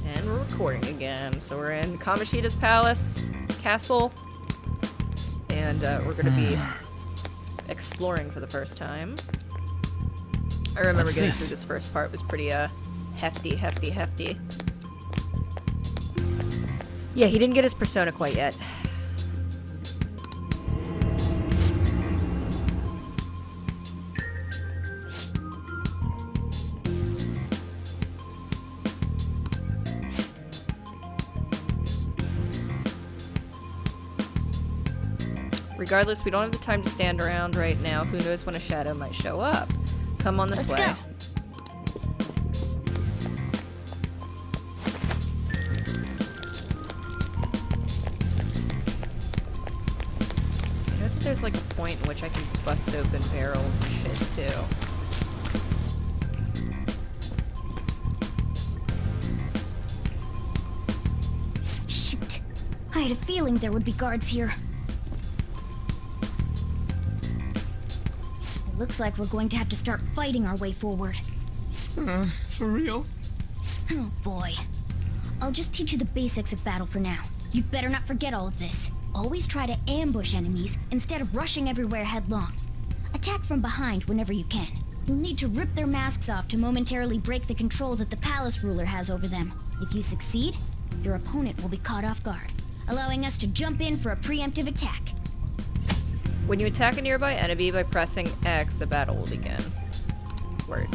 And we're recording again. So we're in Kamoshida's castle. And we're going to be exploring for the first time. I remember getting through this first part. It was pretty hefty. Yeah, he didn't get his persona quite yet. Regardless, we don't have the time to stand around right now. Who knows when a shadow might show up? Come on this way. Let's go. I know that there's like a point in which I can bust open barrels and shit too. Shoot. I had a feeling there would be guards here. Looks like we're going to have to start fighting our way forward. For real? Oh boy. I'll just teach you the basics of battle for now. You'd better not forget all of this. Always try to ambush enemies instead of rushing everywhere headlong. Attack from behind whenever you can. You'll need to rip their masks off to momentarily break the control that the palace ruler has over them. If you succeed, your opponent will be caught off guard, allowing us to jump in for a preemptive attack. When you attack a nearby enemy by pressing X, a battle will begin. Word.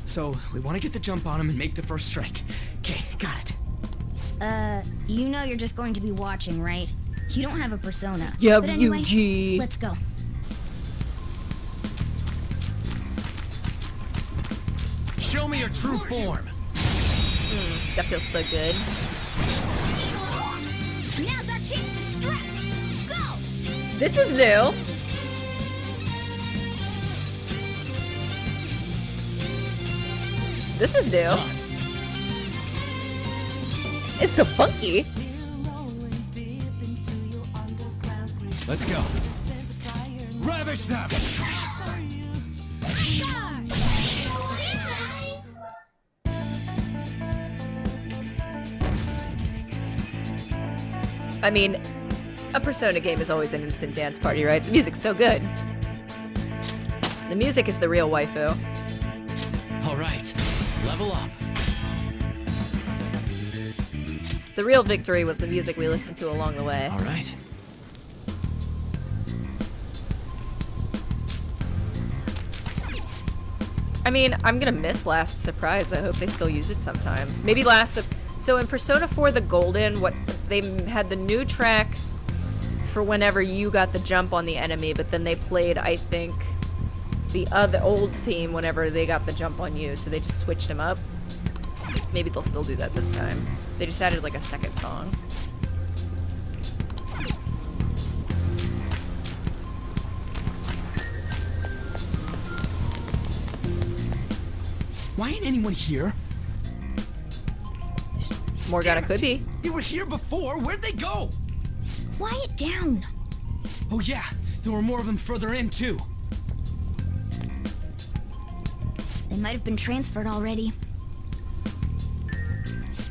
So, we want to get the jump on him and make the first strike. Okay, got it. You know you're just going to be watching, right? You don't have a persona. Yeah, but anyway, UG. let's go. Show me your true form. That feels so good. Now's our chance to strike. Go! This is new. This is new. It's so funky. Let's go. Ravage them! I mean, a Persona game is always an instant dance party, right? The music's so good. The music is the real waifu. All right, level up. The real victory was the music we listened to along the way. All right. I mean, I'm gonna miss Last Surprise. I hope they still use it sometimes. Maybe So in Persona 4 the Golden, they had the new track for whenever you got the jump on the enemy, but then they played, I think, the old theme whenever they got the jump on you, so they just switched them up. Maybe they'll still do that this time. They just added like a second song. Why ain't anyone here? Morgana could be. You were here before. Where'd they go? Quiet down. Oh yeah, there were more of them further in too. They might have been transferred already.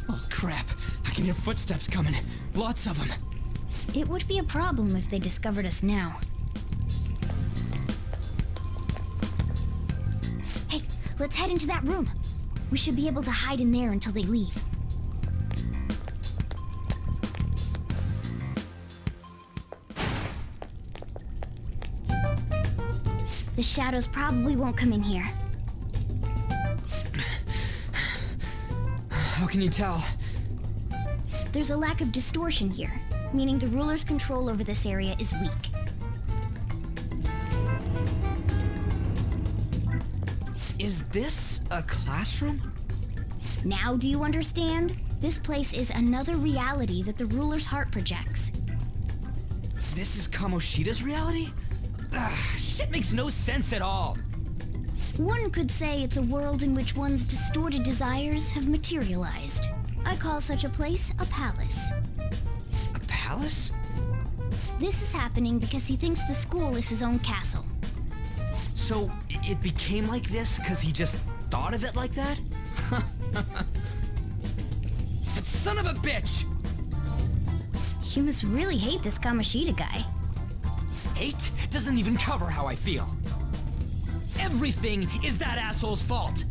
Oh crap, I can hear footsteps coming. Lots of them. It would be a problem if they discovered us now. Hey, let's head into that room. We should be able to hide in there until they leave. The shadows probably won't come in here. How can you tell? There's a lack of distortion here, meaning the ruler's control over this area is weak. Is this a classroom? Now do you understand? This place is another reality that the ruler's heart projects. This is Kamoshida's reality? Shit makes no sense at all. One could say it's a world in which one's distorted desires have materialized. I call such a place a palace. A palace? This is happening because he thinks the school is his own castle. So, it became like this because he just thought of it like that? son of a bitch! You must really hate this Kamoshida guy. Hate doesn't even cover how I feel. Everything is that asshole's fault.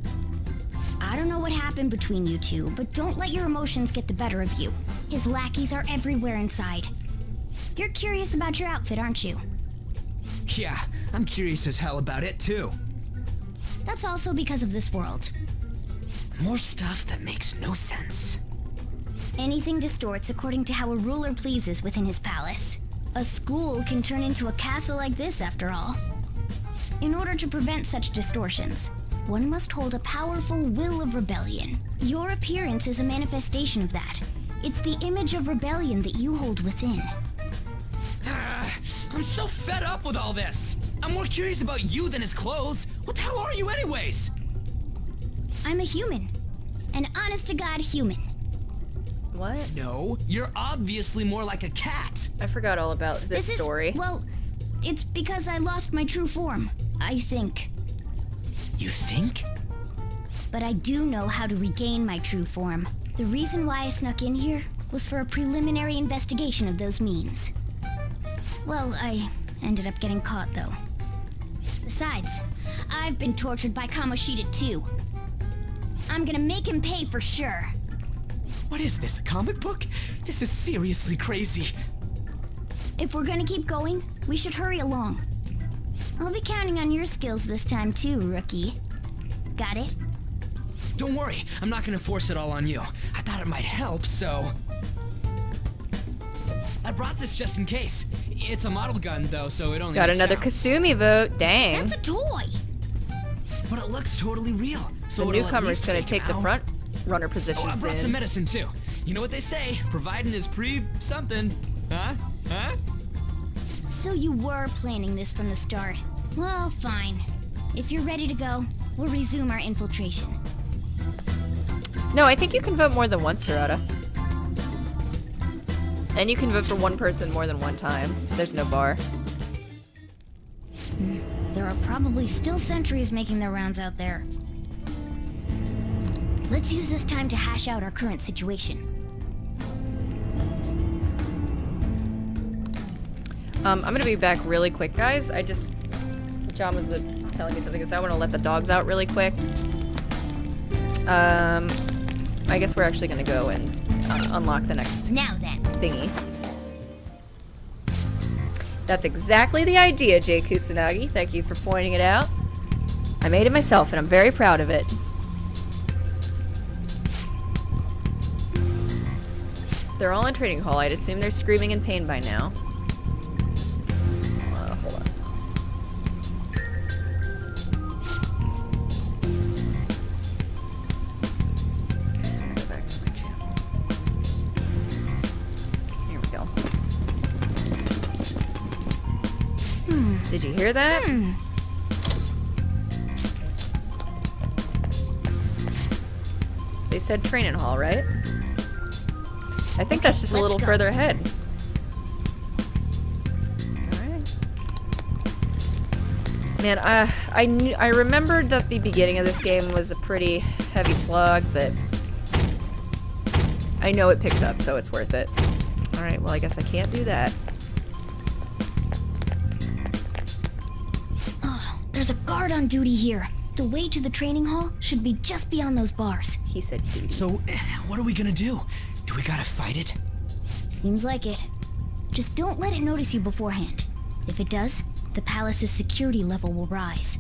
I don't know what happened between you two, but don't let your emotions get the better of you. His lackeys are everywhere inside. You're curious about your outfit, aren't you? Yeah, I'm curious as hell about it too. That's also because of this world. More stuff that makes no sense. Anything distorts according to how a ruler pleases within his palace. A school can turn into a castle like this, after all. In order to prevent such distortions, one must hold a powerful will of rebellion. Your appearance is a manifestation of that. It's the image of rebellion that you hold within. I'm so fed up with all this. I'm more curious about you than his clothes. What the hell are you anyways? I'm a human. An honest-to-God human. What? No, you're obviously more like a cat. I forgot all about this story. Well, it's because I lost my true form, I think. You think? But I do know how to regain my true form. The reason why I snuck in here was for a preliminary investigation of those means. Well, I ended up getting caught, though. Besides, I've been tortured by Kamoshida, too. I'm gonna make him pay for sure. What is this, a comic book? This is seriously crazy. If we're gonna keep going, we should hurry along. I'll be counting on your skills this time, too, rookie. Got it? Don't worry, I'm not gonna force it all on you. I thought it might help, so... I brought this just in case. It's a model gun, though, so it only Got makes another sounds. Kasumi vote. Dang. That's a toy! But it looks totally real. So The it'll at newcomer's least gonna fake take the out. front runner position Oh, I brought some soon. medicine, too. You know what they say, providing is pre-something. Huh? Huh? So you were planning this from the start. Well, fine. If you're ready to go, we'll resume our infiltration. No, I think you can vote more than once, Sarada. And you can vote for one person more than one time. There's no bar. There are probably still sentries making their rounds out there. Let's use this time to hash out our current situation. I'm gonna be back really quick, guys. John was telling me something, so I want to let the dogs out really quick. I guess we're actually gonna go and unlock the next Now then. thingy. That's exactly the idea, Jay Kusanagi. Thank you for pointing it out. I made it myself, and I'm very proud of it. They're all in training hall. I'd assume they're screaming in pain by now. Hold on. Just gonna go back to my channel. Here we go. Did you hear that? They said training hall, right? I think that's just a let's little go. further ahead. Alright. Man, I remembered that the beginning of this game was a pretty heavy slog, but I know it picks up, so it's worth it. Alright, well I guess I can't do that. Oh, there's a guard on duty here. The way to the training hall should be just beyond those bars. He said duty. So, what are we gonna do? Do we gotta fight it? Seems like it. Just don't let it notice you beforehand. If it does, the palace's security level will rise.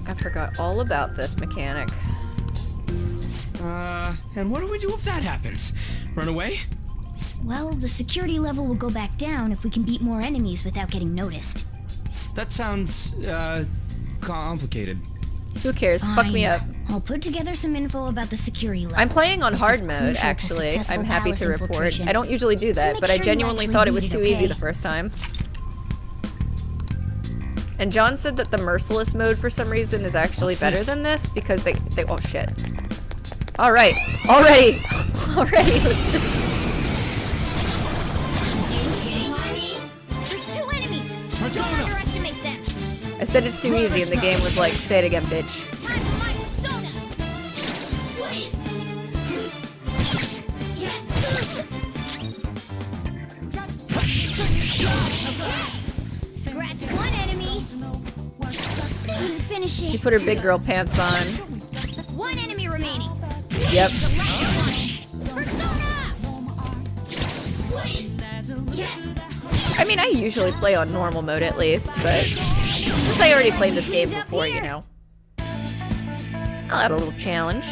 I forgot all about this mechanic. And what do we do if that happens? Run away? Well, the security level will go back down if we can beat more enemies without getting noticed. That sounds, complicated. Who cares? Fuck me Fine. up. I'll put together some info about the security level. I'm playing on This hard is mode, crucial to actually. successful I'm happy palace to report. infiltration. I don't usually do that, make but I sure you genuinely actually thought it beat was it, too easy okay? the first time. And John said that the merciless mode for some reason is actually What's better this? than this because they oh shit. Alright. Already! Already, let's just There's two enemies! Persona! Don't underestimate them! I said it's too easy and the game was like, say it again, bitch. Time for my persona! Finish it. She put her big girl pants on. One enemy remaining. Yep. The last one. Persona! Yeah. I mean, I usually play on normal mode at least, but since I already played this game before, you know, I'll add a little challenge.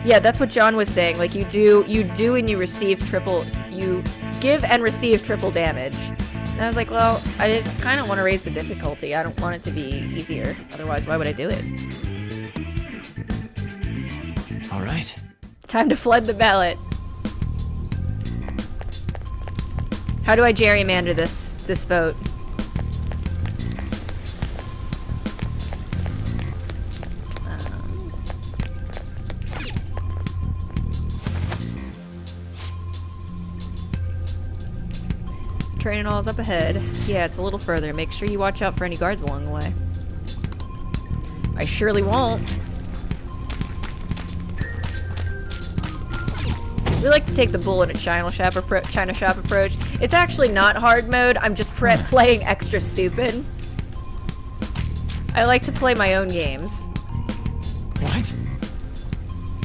Yeah, that's what John was saying. Like, you do and you receive you give and receive triple damage. And I was like, well, I just kind of want to raise the difficulty. I don't want it to be easier. Otherwise, why would I do it? All right. Time to flood the ballot. How do I gerrymander this vote? Training all's up ahead. Yeah, it's a little further. Make sure you watch out for any guards along the way. I surely won't. We like to take the bull in a China shop approach. It's actually not hard mode. I'm just playing extra stupid. I like to play my own games. What?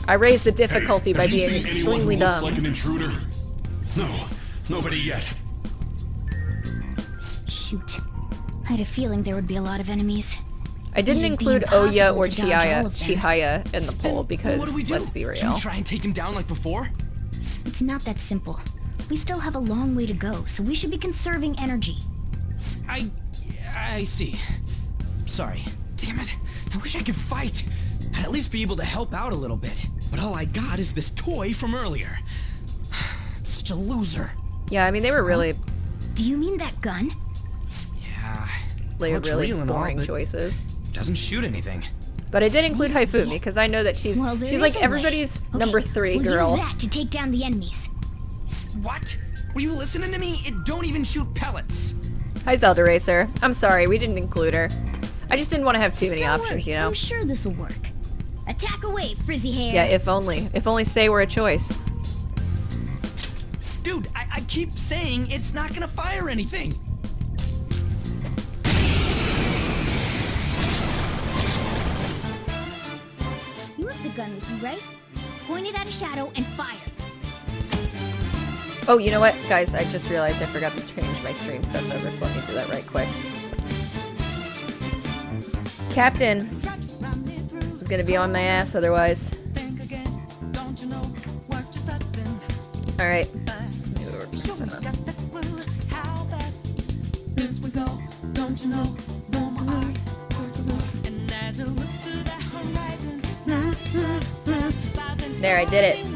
I raise the difficulty by Have you being seen extremely anyone who looks dumb. like an intruder? No, nobody yet. Shoot. I had a feeling there would be a lot of enemies. I didn't It'd be include Oya impossible or to dodge all of them. Chihaya in the poll because, What do we do? let's be Should real. we try and take him down like before? It's not that simple. We still have a long way to go, so we should be conserving energy. I see. Sorry. Damn it. I wish I could fight. I'd at least be able to help out a little bit. But all I got is this toy from earlier. Such a loser. Yeah, I mean, they were really, Do you mean that gun? Yeah. really real and all, boring but choices. Doesn't shoot anything. But I did include Haifumi because I know that she's Well, there she's is like a way. everybody's Okay, number 3 we'll girl. Use that to take down the enemies. What? Were you listening to me? It don't even shoot pellets. Hi, Zelda Racer. I'm sorry, we didn't include her. I just didn't want to have too many Don't options, worry, you know? I'm sure this'll work. Attack away, frizzy hair. Yeah, if only. If only Say were a choice. Dude, I keep saying it's not gonna fire anything. You have the gun with you, right? Point it at a shadow and fire. Oh, you know what? Guys, I just realized I forgot to change my stream stuff over, so let me do that right quick. Captain is gonna be on my ass otherwise. Alright. Move over to Persona. There, I did it.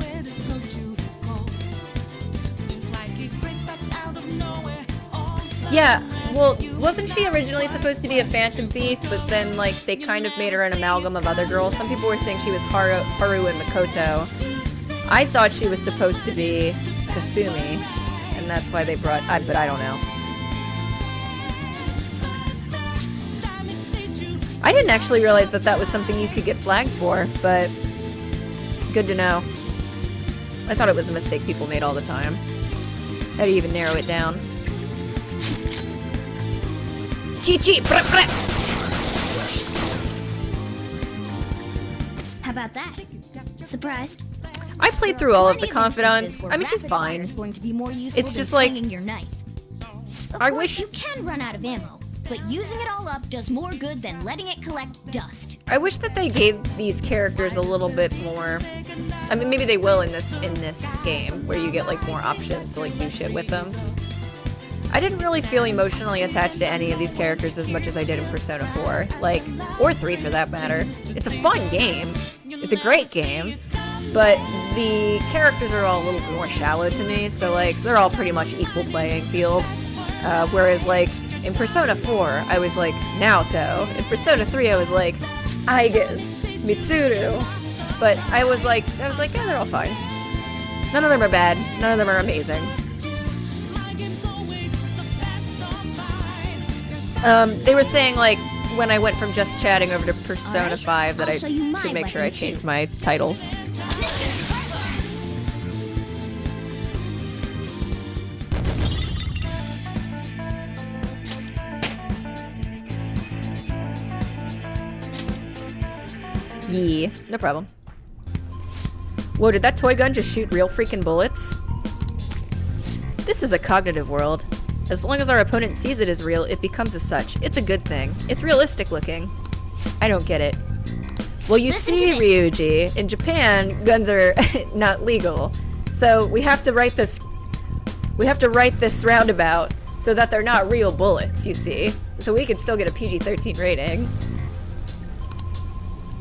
Yeah, well, wasn't she originally supposed to be a phantom thief, but then, like, they kind of made her an amalgam of other girls? Some people were saying she was Haru and Makoto. I thought she was supposed to be Kasumi, and that's why they brought... but I don't know. I didn't actually realize that that was something you could get flagged for, but good to know. I thought it was a mistake people made all the time. How do you even narrow it down? Chi-chi! How about that? Surprised? I played through all of the Plenty confidants. instances where I mean, she's rapid fire fine. is going to be more useful It's than just like... swinging your knife. Of I course, wish... you can run out of ammo, but using it all up does more good than letting it collect dust. I wish that they gave these characters a little bit more... I mean, maybe they will in this game, where you get, like, more options to, like, do shit with them. I didn't really feel emotionally attached to any of these characters as much as I did in Persona 4. Like, or 3 for that matter. It's a fun game. It's a great game. But the characters are all a little bit more shallow to me, so, like, they're all pretty much equal playing field. Whereas, like, in Persona 4, I was like, Naoto. In Persona 3, I was like, Aigis, Mitsuru. But I was like, yeah, they're all fine. None of them are bad. None of them are amazing. They were saying, like, when I went from just chatting over to Persona Alright, 5 that I'll I show you my should make sure I weapon, change too. my titles. Yeah, no problem. Whoa, did that toy gun just shoot real freaking bullets? This is a cognitive world. As long as our opponent sees it as real, it becomes as such. It's a good thing. It's realistic looking. I don't get it. Well, you see, Ryuji, in Japan, guns are not legal. So we have to write this roundabout so that they're not real bullets, you see. So we can still get a PG-13 rating.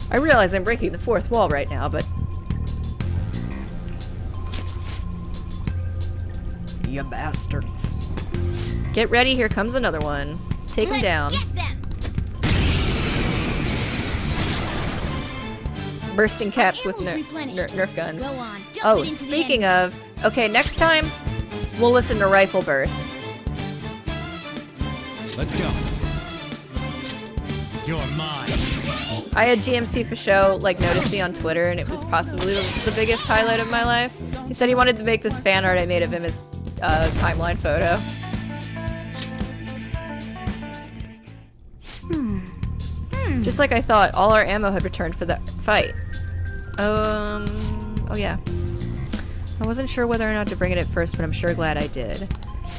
I realize I'm breaking the fourth wall right now, but... You bastards. Get ready, here comes another one. Take him down. Get them. Bursting caps with ammo's replenished. Nerf guns. Go on, dump Oh, it into the speaking enemy. of... Okay, next time, we'll listen to rifle bursts. Let's go. You're mine. I had GMC for show, like, notice me on Twitter, and it was possibly the biggest highlight of my life. He said he wanted to make this fan art I made of him as timeline photo. Just like I thought, all our ammo had returned for that fight. Oh yeah. I wasn't sure whether or not to bring it at first, but I'm sure glad I did.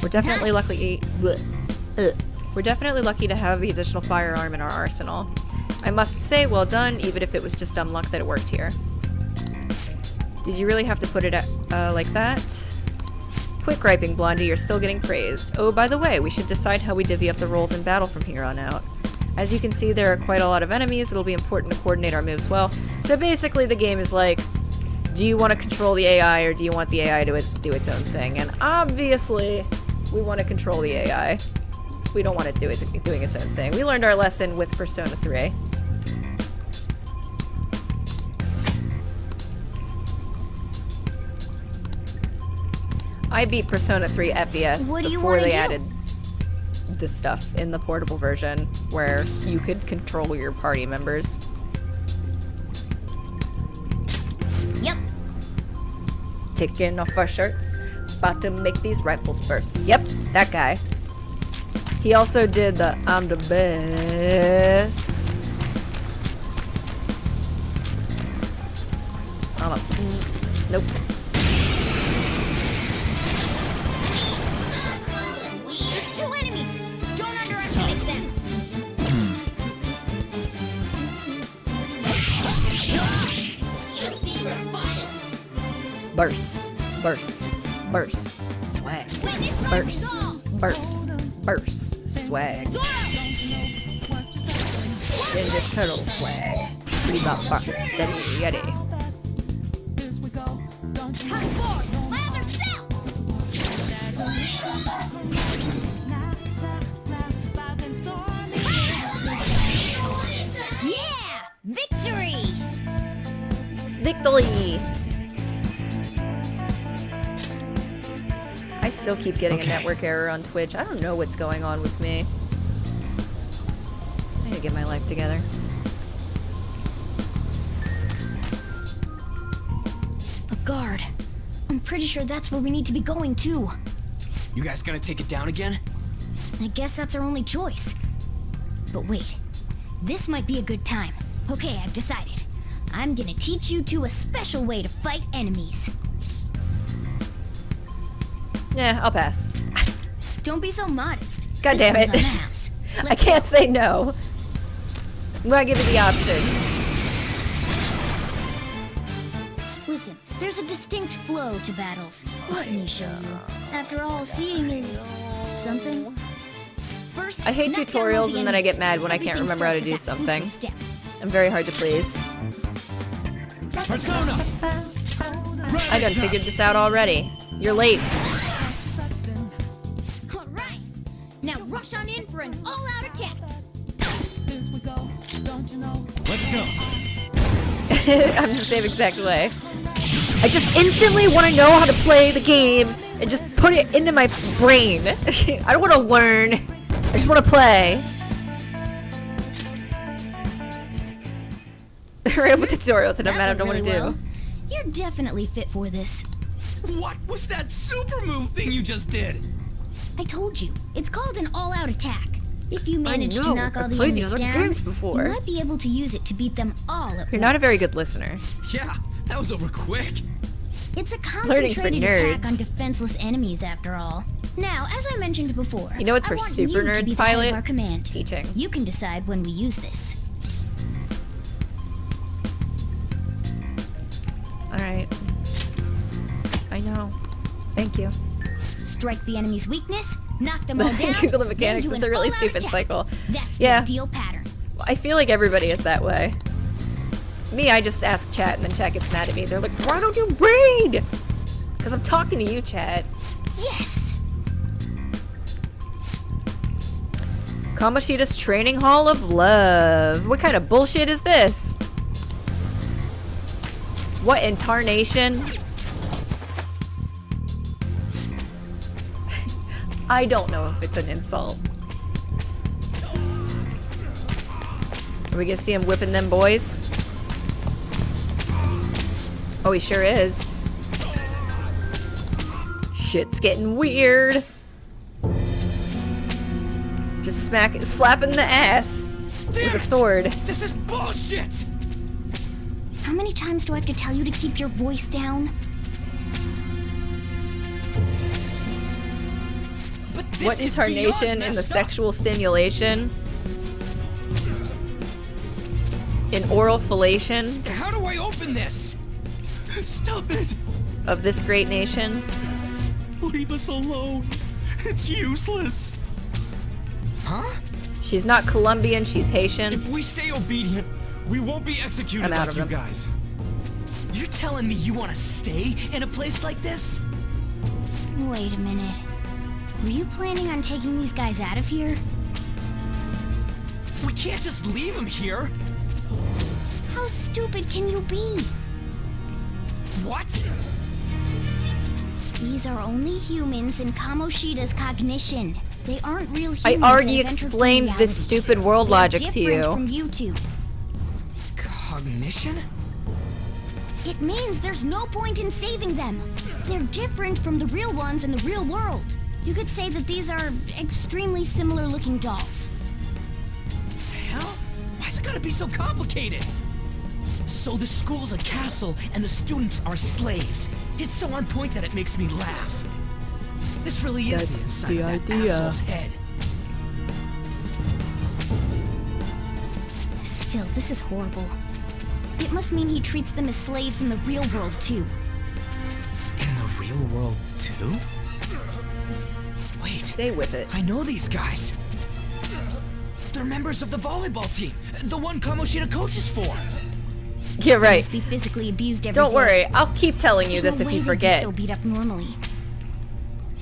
We're definitely lucky. We're definitely lucky to have the additional firearm in our arsenal. I must say, well done, even if it was just dumb luck that it worked here. Did you really have to put it like that? Quit griping, Blondie, you're still getting praised. Oh, by the way, we should decide how we divvy up the roles in battle from here on out. As you can see, there are quite a lot of enemies. It'll be important to coordinate our moves well. So basically the game is like, do you want to control the AI or do you want the AI to do its own thing? And obviously, we want to control the AI. We don't want it doing its own thing. We learned our lesson with Persona 3. I beat Persona 3 FES What do you before wanna they do? added this stuff in the portable version where you could control your party members. Yep. Taking off our shirts, about to make these rifles burst. Yep, that guy. He also did the I'm the best. Nope. There's two enemies. Don't underestimate them. Burst, burst, burst, swag. Burst, burst, burst, swag. Ninja Turtle swag. Bebop box, steady, yeti. Come forward. My other self. Yeah! Victory! Victory! I still keep getting a network error on Twitch. I don't know what's going on with me. I need to get my life together. A guard. I'm pretty sure that's where we need to be going too. You guys gonna take it down again? I guess that's our only choice. But wait, this might be a good time. Okay, I've decided. I'm gonna teach you two a special way to fight enemies. Yeah, I'll pass. Don't be so modest. God This damn it. one's on the house. I can't say no. I'm gonna give you the option. Listen, there's a distinct flow to battles. Let me show you. After all, seeing is something. First, I hate knock down tutorials all the and then I get enemies. mad when I can't Everything remember how to starts do with that crucial something. step. I'm very hard to please. Persona! I done figured this out already. You're late. All right, now rush on in for an all-out attack. Let's go. I'm the same exact way. I just instantly want to know how to play the game and just put it into my brain. I don't want to learn. I just want to play. Right up with tutorials and I'm mad I don't want to do. You're definitely fit for this. What was that super move thing you just did? I told you, it's called an all-out attack. If you manage to know, knock all I the played the enemies other down, games before. you might be able to use it to beat them all at You're not a once. very good listener. Yeah, that was over quick. It's a Learning's for concentrated attack nerds. on defenseless enemies, after all. Now, as I mentioned before, You know what's I for want super you to nerds, be the head of Pilot? our command. Teaching. You can decide when we use this. Alright. I know. Thank you. Strike the enemy's weakness, knock them all down. Google the then mechanics. do It's an a really all-out stupid attack. cycle. That's Yeah. the ideal pattern. I feel like everybody is that way. Me, I just ask chat and then chat gets mad at me. They're like, why don't you read? Because I'm talking to you, chat. Yes! Kamoshida's Training Hall of Love. What kind of bullshit is this? What in tarnation? I don't know if it's an insult. Are we gonna see him whipping them boys? Oh, he sure is. Shit's getting weird. Just slapping the ass with a sword. This is bullshit! How many times do I have to tell you to keep your voice down? But this What is incarnation beyond in the messed up. sexual stimulation? In oral fellation How do I open this? Stop it! of this great nation? Leave us alone. It's useless. Huh? She's not Colombian, she's Haitian. If we stay obedient, we won't be executed I'm out like of you them. guys. You're telling me you want to stay in a place like this? Wait a minute. Were you planning on taking these guys out of here? We can't just leave them here. How stupid can you be? What? These are only humans in Kamoshida's cognition. They aren't real humans. I already they've entered from explained reality. this stupid world They're logic to different you. from you two. Cognition? It means there's no point in saving them. They're different from the real ones in the real world. You could say that these are extremely similar looking dolls. Hell? Why's it gotta be so complicated? So the school's a castle and the students are slaves. It's so on point that it makes me laugh. This really is That's the inside the of that idea. asshole's head. Still, this is horrible. It must mean he treats them as slaves in the real world too. In the real world, too? Wait, Stay with it. I know these guys. They're members of the volleyball team, the one Kamoshida coaches for. Yeah, right. Must be physically abused every Don't day. worry, I'll keep telling you There's this no if way you they'd be forget. so beat up normally.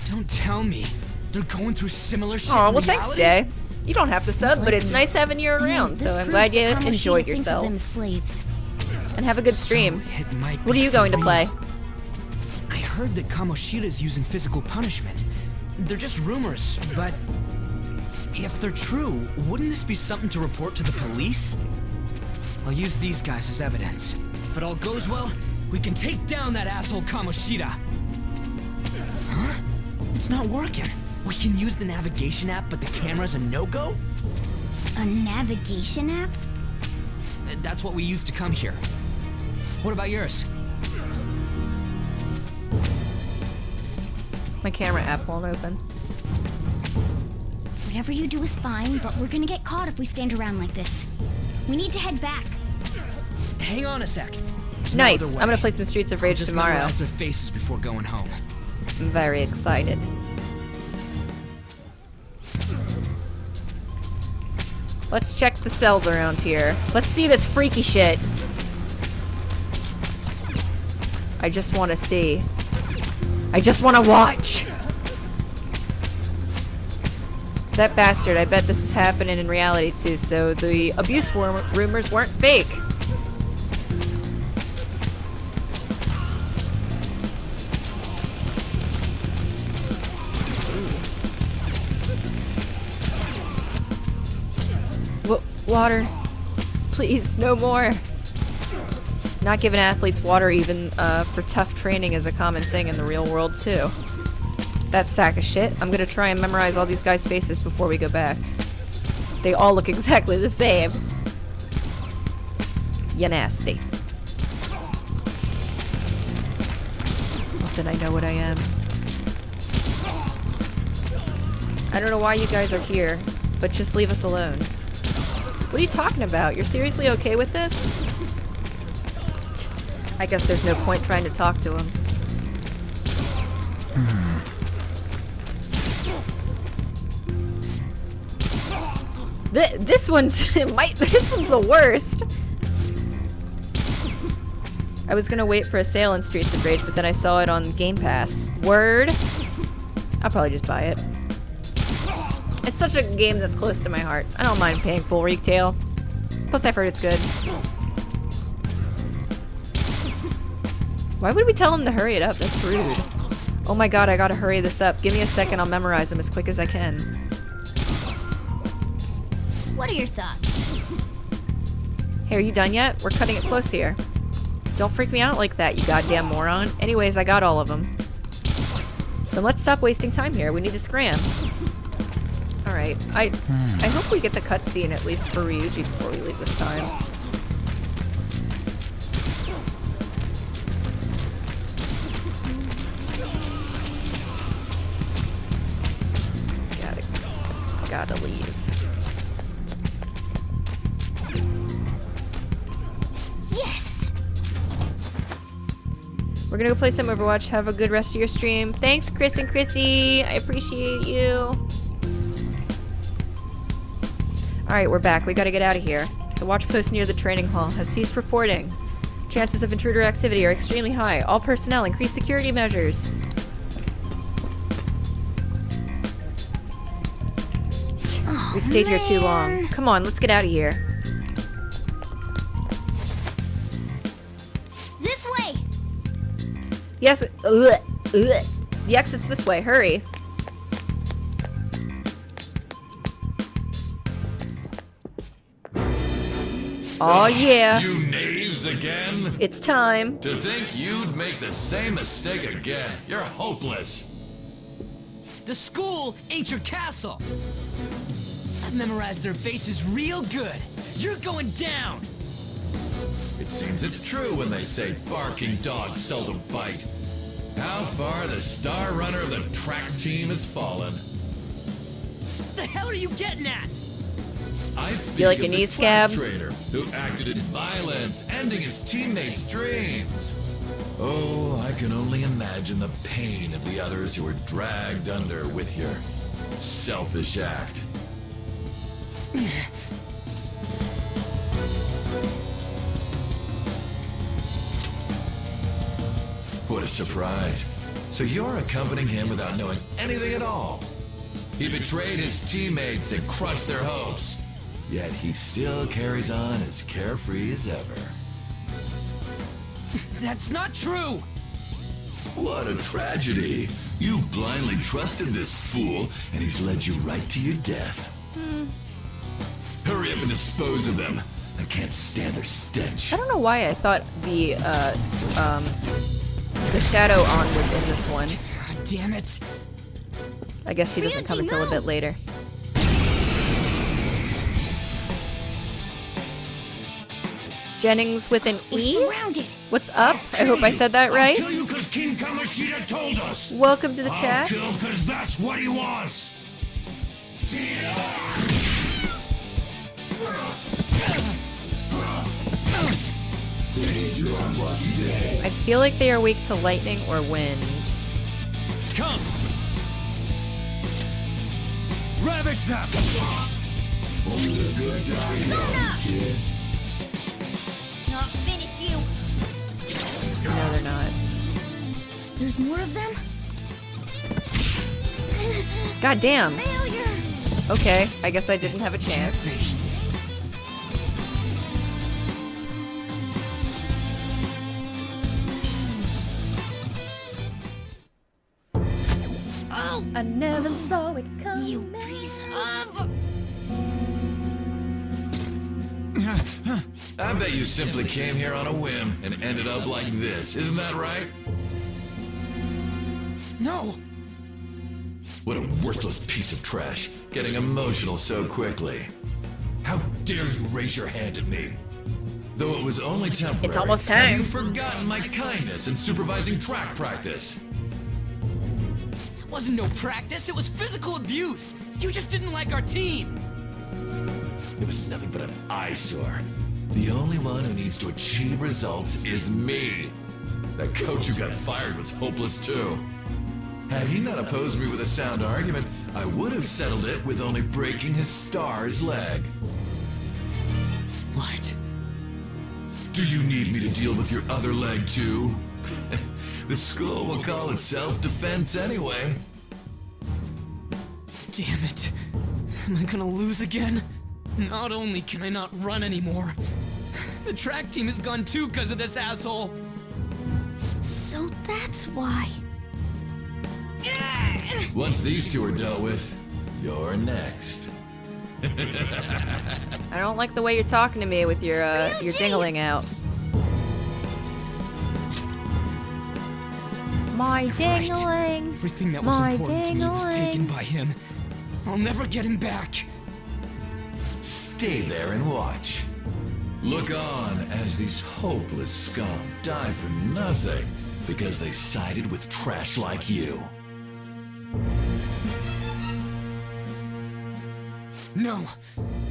Don't tell me. They're going through similar shit Aw, in well thanks, reality? Jay. You don't have to sub, but it's nice having you You know, around, this so I'm proves glad you that Kamoshida enjoyed thinks of yourself. them as slaves. And have a good stream. So it might What are be you going to for play? real. I heard that Kamoshida's using physical punishment. They're just rumors, but if they're true, wouldn't this be something to report to the police? I'll use these guys as evidence. If it all goes well, we can take down that asshole Kamoshida. Huh? It's not working. We can use the navigation app, but the camera's a no-go? A navigation app? That's what we used to come here. What about yours? My camera app won't open. Whatever you do is fine, but we're gonna get caught if we stand around like this. We need to head back. Hang on a sec. There's no Nice. other I'm gonna way. play some Streets of I'll Rage just tomorrow. memorize their faces before going home. I'm very excited. Let's check the cells around here. Let's see this freaky shit. I just want to see. I just want to watch. That bastard, I bet this is happening in reality too, so the abuse rumors weren't fake. Water. Please, no more. Not giving athletes water even for tough training is a common thing in the real world too. That sack of shit. I'm gonna try and memorize all these guys' faces before we go back. They all look exactly the same. You nasty. Listen, I know what I am. I don't know why you guys are here, but just leave us alone. What are you talking about? You're seriously okay with this? I guess there's no point trying to talk to him. This one's this one's the worst. I was gonna wait for a sale on Streets of Rage, but then I saw it on Game Pass. Word. I'll probably just buy it. It's such a game that's close to my heart. I don't mind paying full retail. Plus, I've heard it's good. Why would we tell him to hurry it up? That's rude. Oh my god, I gotta hurry this up. Give me a second, I'll memorize them as quick as I can. What are your thoughts? Hey, are you done yet? We're cutting it close here. Don't freak me out like that, you goddamn moron. Anyways, I got all of them. Then let's stop wasting time here. We need to scram. Alright, I hope we get the cutscene at least for Ryuji before we leave this time. Gotta leave. Yes! We're gonna go play some Overwatch. Have a good rest of your stream. Thanks, Chris and Chrissy. I appreciate you. Alright, we're back. We gotta get out of here. The watch post near the training hall has ceased reporting. Chances of intruder activity are extremely high. All personnel increase security measures. We've stayed here too long. Come on, let's get out of here. This way! Yes, the exit's this way. Hurry. Oh yeah. You knaves again? It's time. To think you'd make the same mistake again. You're hopeless. The school ain't your castle. I've memorized their faces real good. You're going down. It seems it's true when they say barking dogs seldom bite. How far the star runner of the track team has fallen. What the hell are you getting at? I speak You like of a the knee scab? trader who acted in violence, ending his teammates' dreams. Oh, I can only imagine the pain of the others who were dragged under with your selfish act. What a surprise. So you're accompanying him without knowing anything at all. He betrayed his teammates and crushed their hopes. Yet he still carries on as carefree as ever. That's not true. What a tragedy. You blindly trusted this fool, and he's led you right to your death. Hurry up and dispose of them. I can't stand their stench. I don't know why I thought the Shadow On was in this one. God damn it. I guess she doesn't come Ryuji, until a move! bit later. Jennings with an We're E? surrounded! What's up? I hope I said that right. I'll kill you because King Kamoshida told us. Welcome to the chat. I'll kill because that's what he wants. I feel like they are weak to lightning or wind. Come. Ravage them. Not finish you! No, they're not. There's more of them? God damn. Failure! Okay, I guess I didn't have a chance. Oh! I never saw it You coming. piece of... I bet you simply came here on a whim and ended up like this. Isn't that right? No. What a worthless piece of trash. Getting emotional so quickly. How dare you raise your hand at me? Though it was only temporary. It's almost Have time. you forgotten my kindness in supervising track practice? It wasn't no practice, it was physical abuse. You just didn't like our team. It was nothing but an eyesore. The only one who needs to achieve results is me. That coach who got fired was hopeless too. Had he not opposed me with a sound argument, I would have settled it with only breaking his star's leg. What? Do you need me to deal with your other leg too? The school will call it self-defense anyway. Damn it. Am I gonna lose again? Not only can I not run anymore, the track team is gone too because of this asshole. So that's why. Once these two are dealt with, you're next. I don't like the way you're talking to me with your dingling out. My dingling. Everything that was My important to me was taken ding-a-ling. by him. I'll never get him back. Stay there and watch. Look on as these hopeless scum die for nothing because they sided with trash like you. No,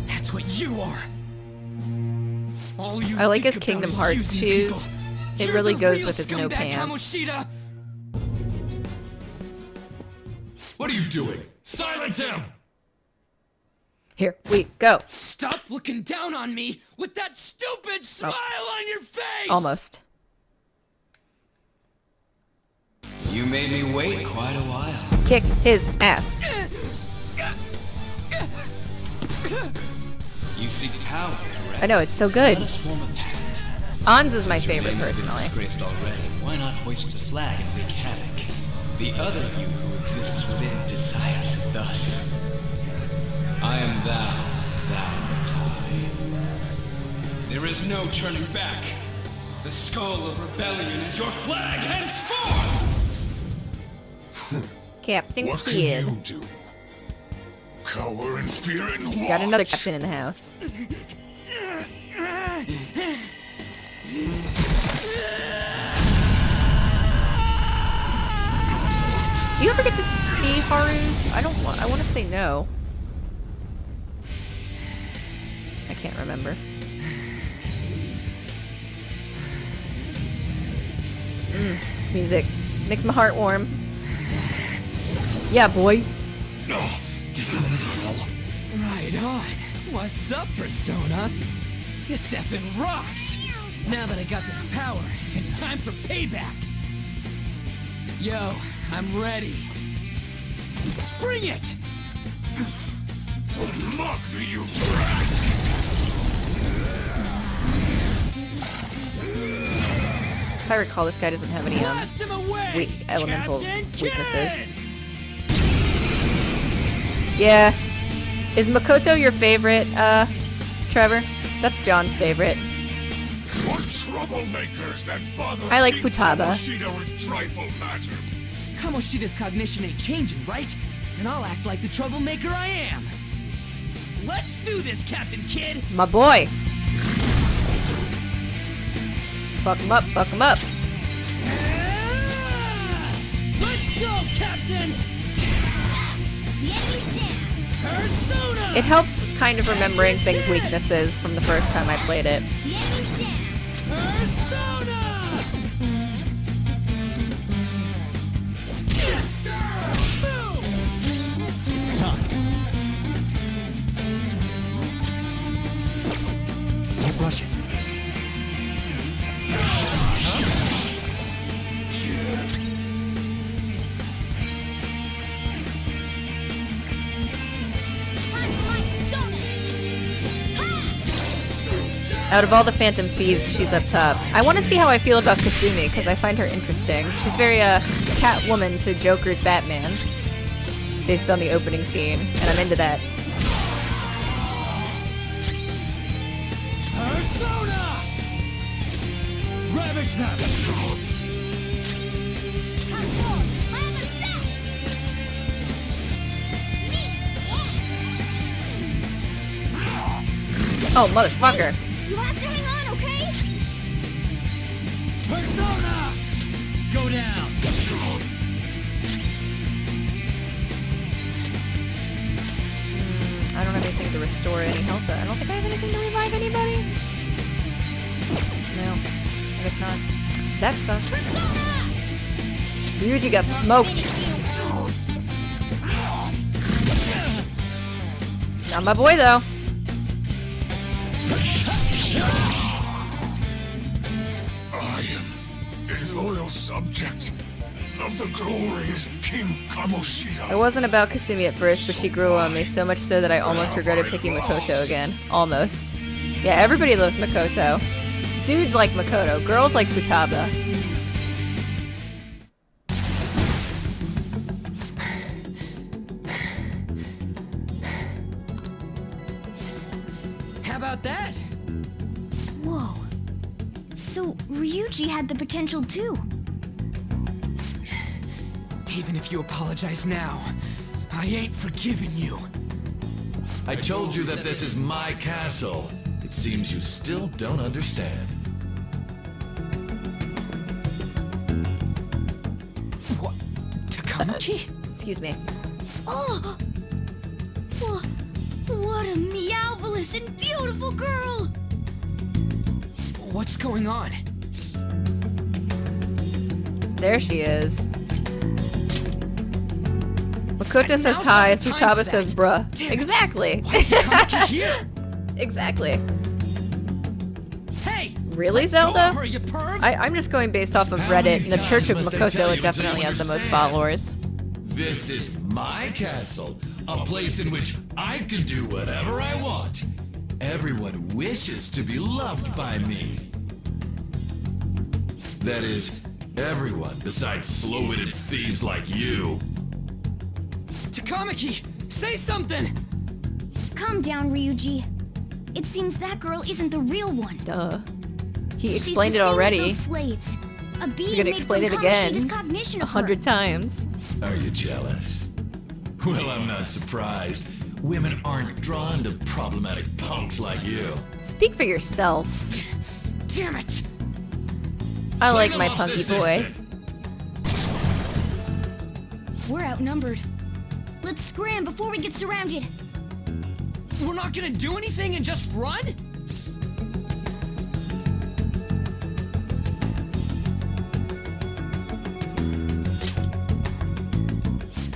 that's what you are. All you I like his think about Kingdom is Hearts using shoes. people. It You're really the goes real with his no scumbag, pants. Kamoshida. What are you doing? Silence him! Here we go. Stop looking down on me with that stupid smile on your face! Almost. You made me wait quite a while. Kick his ass. You seek power, correct? I know, it's so good. Let us form a pact. Ans is my Your favorite name has been personally. disgraced already. Why not hoist the flag and wreak havoc? The other you who exists within desires it thus. I am thou, thou art I. There is no turning back. The skull of rebellion is your flag henceforth! Captain What can Kid. you do? Cower in fear and watch. Got another captain in the house. Do you ever get to see Haru's? I want to say no. I can't remember. This music makes my heart warm. Yeah, boy. Oh, this one's well. Right on. What's up, Persona? This effing rocks. Now that I got this power, it's time for payback. Yo, I'm ready. Bring it! Don't mock me, you brat! If I recall, this guy doesn't have any Blast him away! elemental Captain weaknesses. Kidd! Yeah. Is Makoto your favorite, Trevor? That's John's favorite. What troublemakers that bother I like King Futaba. Kamoshida with trifle matter. Kamoshida's cognition ain't changing, right? And I'll act like the troublemaker I am. Let's do this, Captain Kidd! My boy. Fuck him up, fuck him up. Let's go, Captain! The enemy's down. Persona! It helps kind of remembering things' weaknesses from the first time I played it. The enemy's down. Persona! It's time. Don't rush it. Out of all the Phantom Thieves, she's up top. I want to see how I feel about Kasumi, because I find her interesting. She's very, Catwoman to Joker's Batman, based on the opening scene, and I'm into that. Persona! Ravage them! Oh, motherfucker. You have to hang on, okay? Persona! Go down. I don't have anything to restore any health. I don't think I have anything to revive anybody. No, I guess not. That sucks. Ryuji got smoked. Not my boy, though. I am a loyal subject of the glorious King Kamoshida. It wasn't about Kasumi at first, but she grew on me so much so that I almost regretted picking Makoto again. Almost. Yeah, everybody loves Makoto. Dudes like Makoto, girls like Futaba. How about that? Whoa. So, Ryuji had the potential too. Even if you apologize now, I ain't forgiving you. I told you that this is my castle. It seems you still don't understand. What? Takamaki? Excuse me. Oh! What a meowvelous and beautiful girl! What's going on? There she is. Makoto And says now's hi, not the time Futaba for says that. bruh. Damn it. Exactly. Why is Takamaki here? Exactly. Hey! Really, Let Zelda? go of her, you perv! I'm just going based off of How Reddit, many and the Church of times must I tell Makoto you it definitely until you has the most understand? followers. This is my castle, a place in which I can do whatever I want. Everyone wishes to be loved by me. That is, everyone besides slow-witted thieves like you. Takamaki! Say something! Calm down, Ryuji. It seems that girl isn't the real one. Duh. He She's explained the it same as already. those slaves. A being He's gonna made explain from it again Kamoshida's cognition of her. 100 times. Are you jealous? Well, I'm not surprised. Women aren't drawn to problematic punks like you. Speak for yourself. Damn it! I like Clean my them up punky this boy. instant. We're outnumbered. Let's scram before we get surrounded. We're not gonna do anything and just run?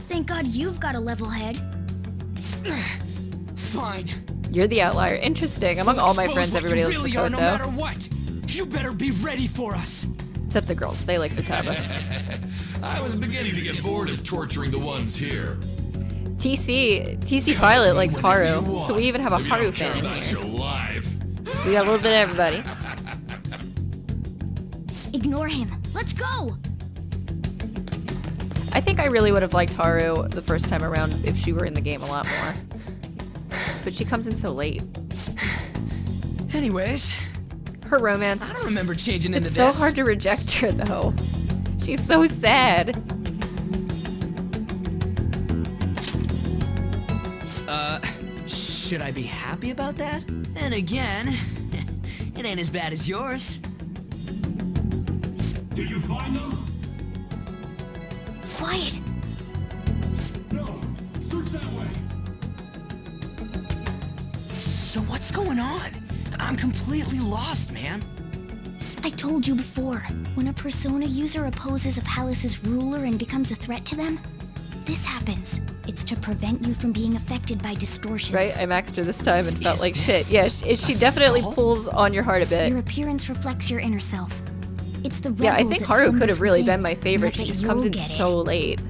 Thank God you've got a level head. Fine. You're the outlier. Interesting. Among all my Expose friends, what everybody you likes really are, no matter Makoto. what. You better be ready for us. Except the girls. They like Futaba. I was beginning to get bored of torturing the ones here. TC Pilot likes Whenever you Haru, want. so we even have a If you Haru don't care fan in about here. your life. We got a little bit of everybody. Ignore him. Let's go! I think I really would have liked Haru the first time around if she were in the game a lot more. But she comes in so late. Anyways, Her romance. I don't remember changing into It's this. so hard to reject her though. She's so sad. Should I be happy about that? Then again, it ain't as bad as yours. Did you find them? Quiet. No. Search that way. So what's going on? I'm completely lost, man. I told you before, when a Persona user opposes a palace's ruler and becomes a threat to them, this happens. It's to prevent you from being affected by distortions. Right? I maxed her this time and felt Is like this shit. Yeah, she a definitely spell? pulls on your heart a bit. Your appearance reflects your inner self. It's the Yeah, I rebel think that Haru could slumbers have really within, been my favorite. not She that just comes in you'll get so late.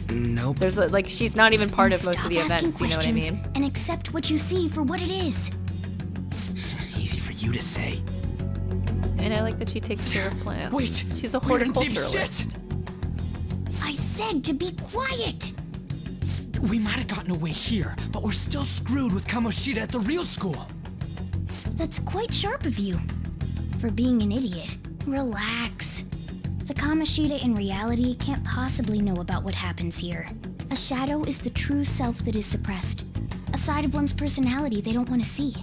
Nope. There's like she's not even part And of most of the stop asking events, you know what I questions mean? And accept what you see for what it is. Easy for you to say. And I like that she takes care of plants. Wait, She's a we're in deep horticulturalist. I said to be quiet. We might have gotten away here, but we're still screwed with Kamoshida at the real school. That's quite sharp of you. For being an idiot. Relax. The Kamoshida in reality can't possibly know about what happens here. A shadow is the true self that is suppressed. A side of one's personality they don't want to see.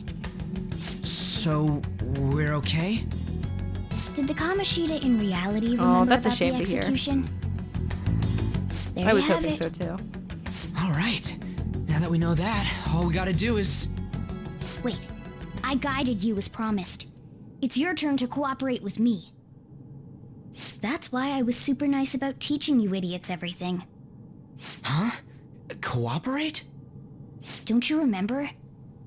So, we're okay? Did the Kamoshida in reality remember Oh, that's a about shame the to hear. execution? There I you was have hoping it. so too. Alright. Now that we know that, all we gotta do is... Wait, I guided you as promised. It's your turn to cooperate with me. That's why I was super nice about teaching you idiots everything. Huh? Cooperate? Don't you remember?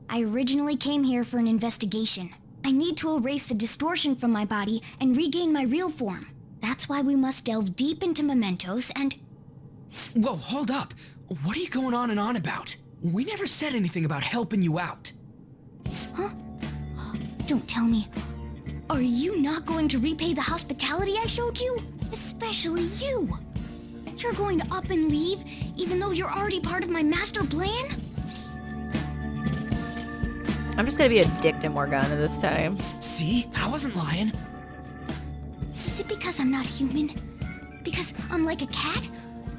I originally came here for an investigation. I need to erase the distortion from my body and regain my real form. That's why we must delve deep into mementos and... Whoa, hold up. What are you going on and on about? We never said anything about helping you out. Huh? Don't tell me. Are you not going to repay the hospitality I showed you? Especially you. You're going to up and leave, even though you're already part of my master plan? I'm just gonna be a dick to Morgana this time. See? I wasn't lying. Is it because I'm not human? Because I'm like a cat?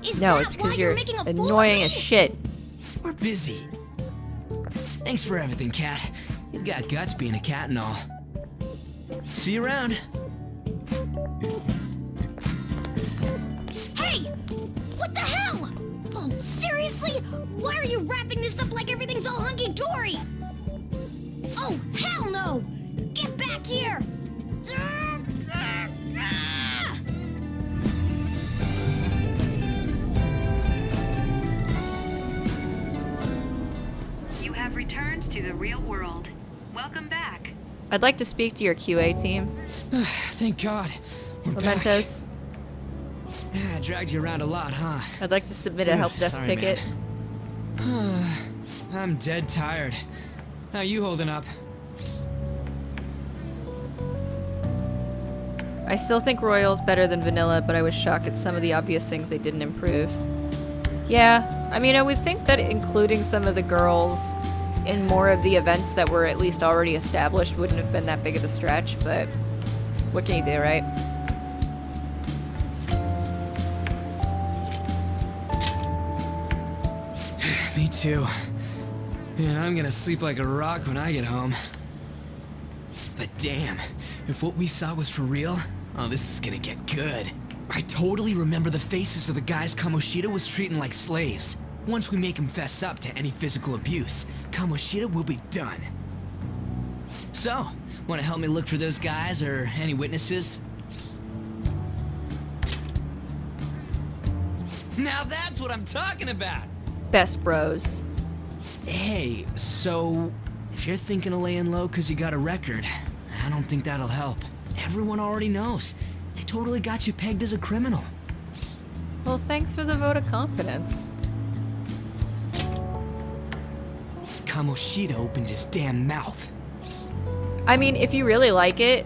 Is No, that it's why because you're you're making a fool of annoying me? as shit. We're busy. Thanks for everything, Cat. You've got guts being a cat and all. See you around. Hey! What the hell? Oh, seriously? Why are you wrapping this up like everything's all hunky-dory? Oh, hell no! Get back here! You have returned to the real world. Welcome back. I'd like to speak to your QA team. Thank God. We're Mementos. back. Yeah, I dragged you around a lot, huh? I'd like to submit a help desk Sorry, ticket. man. I'm dead tired. How you holding up? I still think Royal's better than Vanilla, but I was shocked at some of the obvious things they didn't improve. Yeah, I mean, I would think that including some of the girls in more of the events that were at least already established wouldn't have been that big of a stretch, but what can you do, right? Me too. And I'm gonna sleep like a rock when I get home. But damn, if what we saw was for real, oh, this is gonna get good. I totally remember the faces of the guys Kamoshida was treating like slaves. Once we make him fess up to any physical abuse, Kamoshida will be done. So, wanna help me look for those guys or any witnesses? Now that's what I'm talking about! Best bros. Hey, so if you're thinking of laying low because you got a record, I don't think that'll help. Everyone already knows. They totally got you pegged as a criminal. Well, thanks for the vote of confidence. Kamoshida opened his damn mouth. I mean, if you really like it,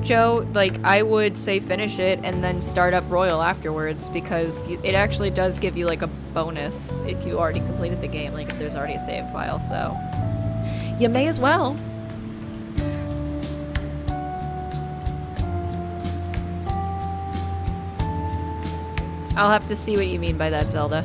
Joe, like, I would say finish it and then start up Royal afterwards, because it actually does give you, like, a bonus if you already completed the game, like, if there's already a save file, so you may as well. I'll have to see what you mean by that, Zelda.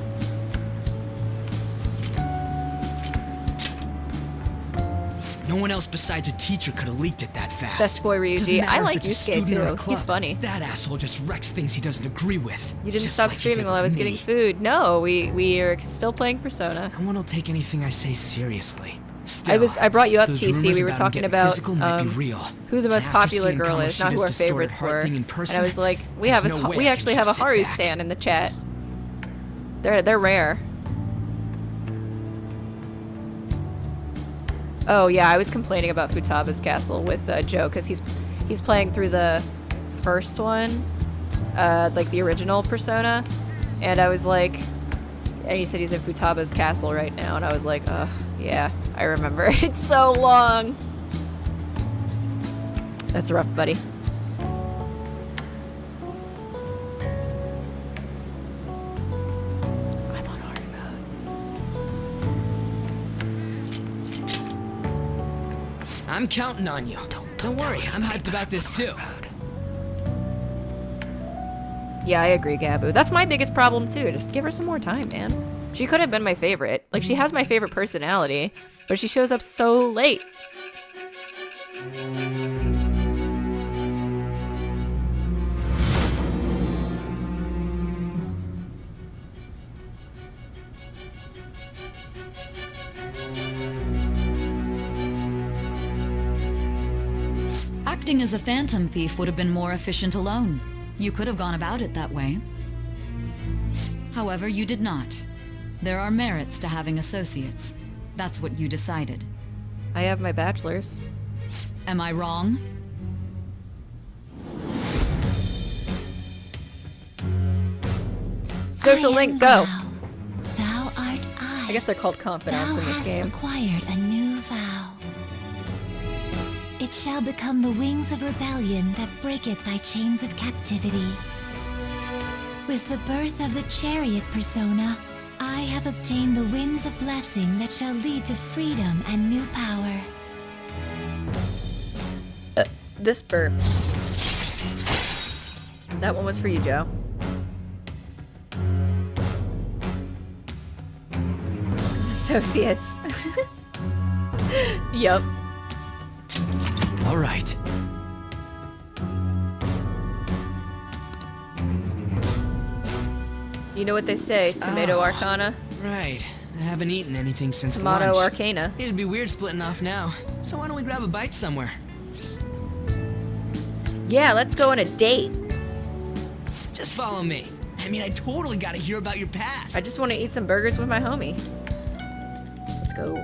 No one else besides a teacher could have leaked it that fast. Best boy Doesn't Ryuji. matter I if like it's a Yusuke student or a too. He's club. funny. That asshole just wrecks things he doesn't agree with. You didn't Just stop like you streaming did while I with was me. getting food. No, we are still playing Persona. No one will take anything I say seriously. Still, I brought you up, those TC. rumors We were about him talking getting about physical might be real. who the most And after popular seeing girl is, not who our Kamoshida's distorted favorites heart were. thing in And person, I was like, we there's have no way we I actually can have a just sit Haru back. stan in the chat. They're rare. Oh yeah, I was complaining about Futaba's castle with Joe because he's playing through the first one, like the original Persona, and I was like, and he said he's in Futaba's castle right now, and I was like, yeah, I remember. It's so long. That's rough, buddy. I'm on hard mode. I'm counting on you. Don't worry, I'm hyped about this too. Yeah, I agree, Gabu. That's my biggest problem too. Just give her some more time, man. She could have been my favorite. Like, she has my favorite personality, but she shows up so late. Acting as a phantom thief would have been more efficient alone. You could have gone about it that way. However, you did not. There are merits to having associates. That's what you decided. I have my bachelor's. Am I wrong? Social link, go! Thou art I. I guess they're called confidants in this game. Acquired a new vow. It shall become the wings of rebellion that breaketh thy chains of captivity. With the birth of the chariot persona, I have obtained the winds of blessing that shall lead to freedom and new power. This burp. That one was for you, Joe. Associates. Yup. All right. You know what they say, tomato arcana? Right. I haven't eaten anything since Tomato lunch. arcana. It'd be weird splitting off now. So why don't we grab a bite somewhere? Yeah, let's go on a date. Just follow me. I mean, I totally gotta hear about your past. I just want to eat some burgers with my homie. Let's go.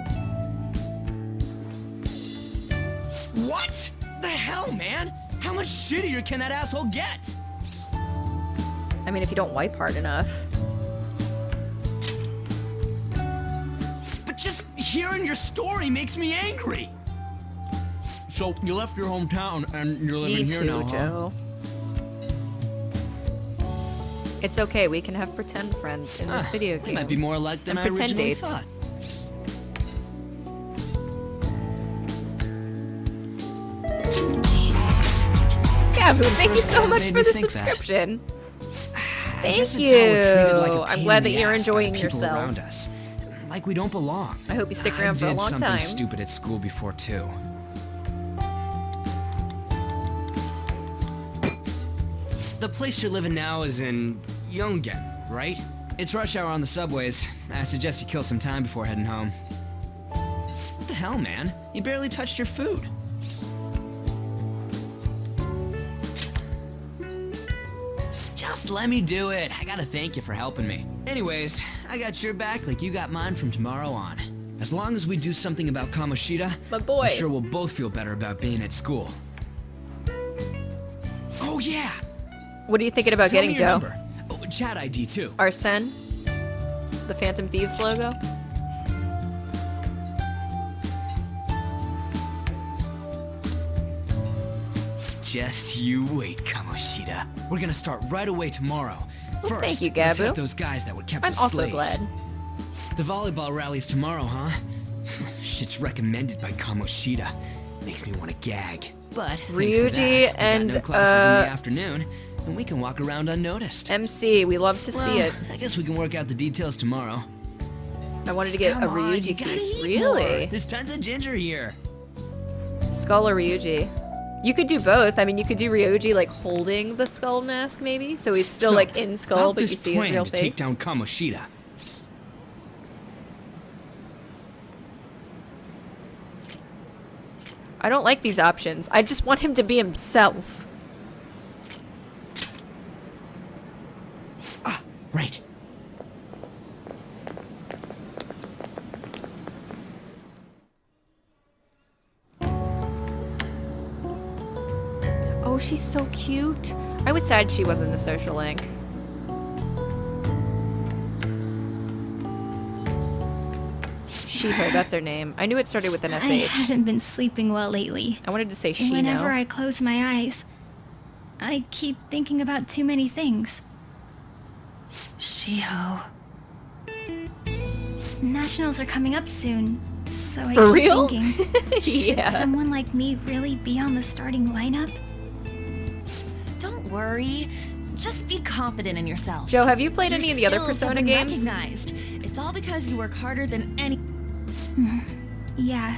What? The hell, man? How much shittier can that asshole get? I mean, if you don't wipe hard enough. But just hearing your story makes me angry. So, you left your hometown and you're Me living too, here now, huh? Joe. It's okay, we can have pretend friends in this video game. Might be more alike than And I pretend originally dates. thought. Gabu, thank you First so time much made for me the think that. subscription. I Thank guess it's you. how we're treated like a I'm pain glad in that the you're ass by the enjoying people yourself. around us. Like we don't belong. I hope you stick around for a long I did something time. stupid at school before too. The place you're living now is in Yongen, right? It's rush hour on the subways. I suggest you kill some time before heading home. What the hell, man? You barely touched your food. Just let me do it. I gotta thank you for helping me. Anyways, I got your back like you got mine from tomorrow on. As long as we do something about Kamoshida, My boy. I'm sure we'll both feel better about being at school. Oh yeah! What are you thinking about Tell getting, me your Joe? number. Oh, chat ID too. Arsene? The Phantom Thieves logo? Just you wait, Kamoshida. We're gonna start right away tomorrow. Well, First, thank you, let's Gabu. hit those guys that were kept I'm as also slaves. glad. The volleyball rally's tomorrow, huh? Shit's recommended by Kamoshida. Makes me want to gag. But thanks to Ryuji that, we got and, no classes in the afternoon, and we can walk around unnoticed. MC, we love to see it. I guess we can work out the details tomorrow. I wanted to get Come a on, Ryuji you gotta piece. eat Really? more. There's tons of ginger here. Skull or Ryuji? You could do both. I mean, you could do Ryuji like holding the skull mask, maybe, so he's still So, like in skull, how'd but you this see his plan real to face. take down Kamoshida? I don't like these options. I just want him to be himself. Ah, right. Oh, she's so cute. I was sad she wasn't a social link. Shiho, that's her name. I knew it started with an I SH. haven't been sleeping well lately. I wanted to say Shino. Whenever I close my eyes, I keep thinking about too many things. Shiho. Nationals are coming up soon, so I For keep real? thinking, should Yeah. someone like me really be on the starting lineup? Don't worry. Just be confident in yourself. Joe, have you played Your any of the other skills have Persona been games? Recognized. It's all because you work harder than any. Yeah.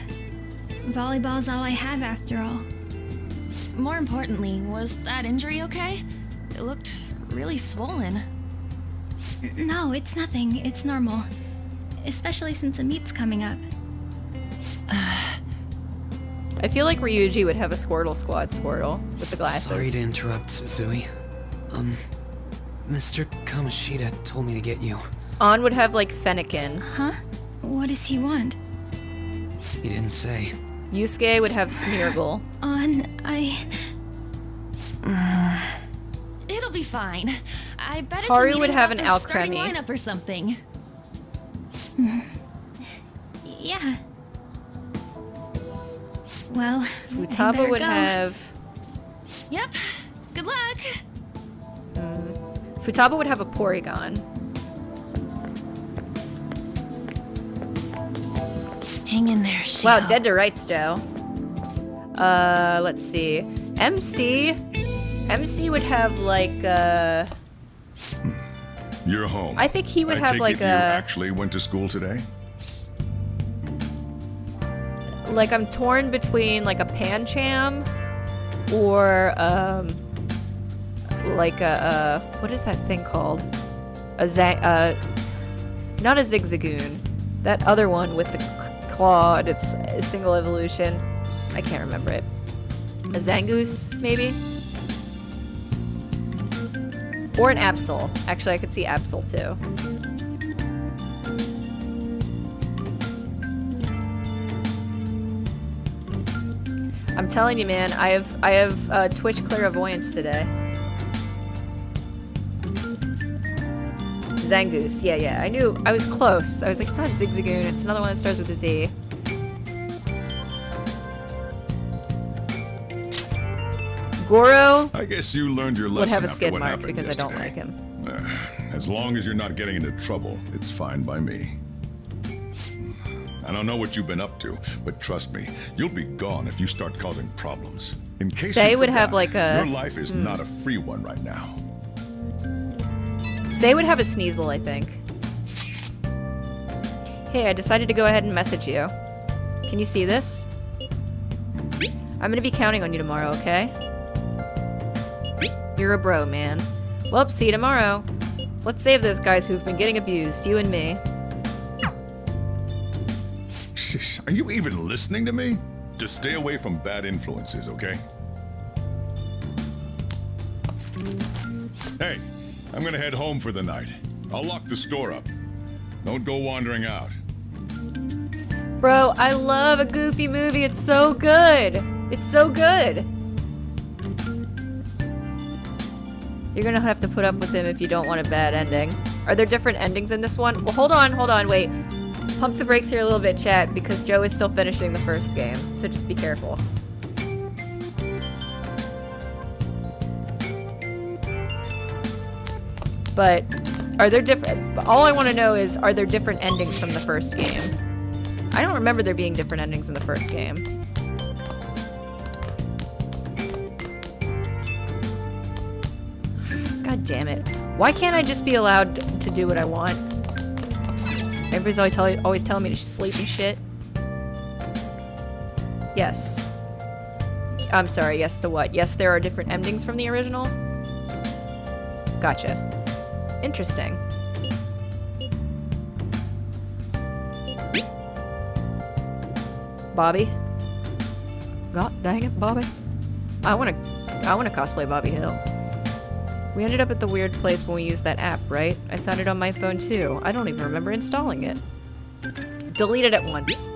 Volleyball's all I have after all. More importantly, was that injury okay? It looked really swollen. No, it's nothing. It's normal. Especially since a meet's coming up. I feel like Ryuji would have a Squirtle Squad Squirtle with the glasses. Sorry to interrupt, Zui. Mr. Kamoshida told me to get you. On would have like Fennekin. Huh? What does he want? He didn't say. Yusuke would have Smeargle. It'll be fine. I bet it's Haru a would meeting have about an the starting Alcremie. lineup or something. Yeah. Well, I Futaba better would go. have... Yep. Good luck. Futaba would have a Porygon. Oh, Hang in there, Shio. Wow, dead to rights, Joe. Let's see. MC would have like You're home. I think he would have take like it you a actually went to school today? like I'm torn between like a Pancham or like a what is that thing called? Not a Zigzagoon. That other one with the clawed, it's a single evolution. I can't remember it. A Zangoose, maybe? Or an Absol. Actually, I could see Absol too. I'm telling you, man, I have Twitch clairvoyance today. Zangoose, yeah. I knew I was close. I was like, it's not Zigzagoon, it's another one that starts with a Z. Goro I guess you learned your lesson would have a after skid what mark happened because I don't yesterday. like him. As long as you're not getting into trouble, it's fine by me. I don't know what you've been up to, but trust me, you'll be gone if you start causing problems. In case Sei you would have forgot, like a- your life is not a free one right now. Sei would have a Sneasel, I think. Hey, I decided to go ahead and message you. Can you see this? I'm gonna be counting on you tomorrow, okay? You're a bro, man. Well, see you tomorrow. Let's save those guys who've been getting abused, you and me. Are you even listening to me? Just stay away from bad influences, okay? Hey, I'm gonna head home for the night. I'll lock the store up. Don't go wandering out. Bro, I love a Goofy movie. It's so good. It's so good. You're gonna have to put up with him if you don't want a bad ending. Are there different endings in this one? Well, hold on, wait. Pump the brakes here a little bit, chat, because Joe is still finishing the first game, so just be careful. But are there different... All I want to know is, are there different endings from the first game? I don't remember there being different endings in the first game. God damn it. Why can't I just be allowed to do what I want? Everybody's always telling me to sleep and shit. Yes. I'm sorry, yes to what? Yes, there are different endings from the original? Gotcha. Interesting. Bobby? God dang it, Bobby. I wanna cosplay Bobby Hill. We ended up at the weird place when we used that app, right? I found it on my phone too. I don't even remember installing it. Deleted it once.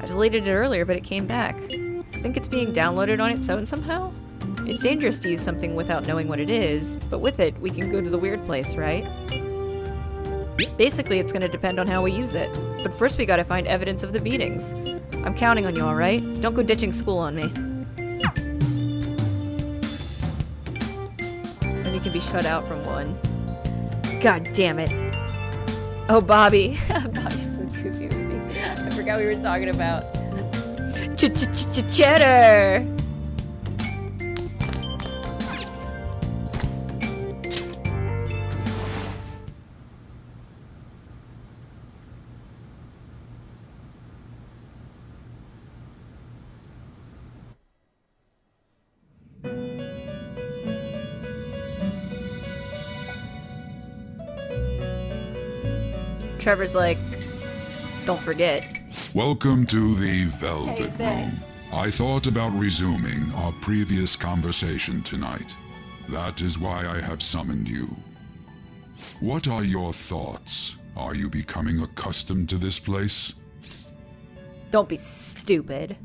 I deleted it earlier, but it came back. I think it's being downloaded on its own somehow? It's dangerous to use something without knowing what it is, but with it, we can go to the weird place, right? Basically, it's gonna depend on how we use it. But first we gotta find evidence of the beatings. I'm counting on you, alright? Don't go ditching school on me. And you can be shut out from one. God damn it. Oh, Bobby. Bobby from the Goofy movie. I forgot we were talking about. Cheddar! Trevor's like, don't forget. Welcome to the Velvet Room. I thought about resuming our previous conversation tonight. That is why I have summoned you. What are your thoughts? Are you becoming accustomed to this place? Don't be stupid.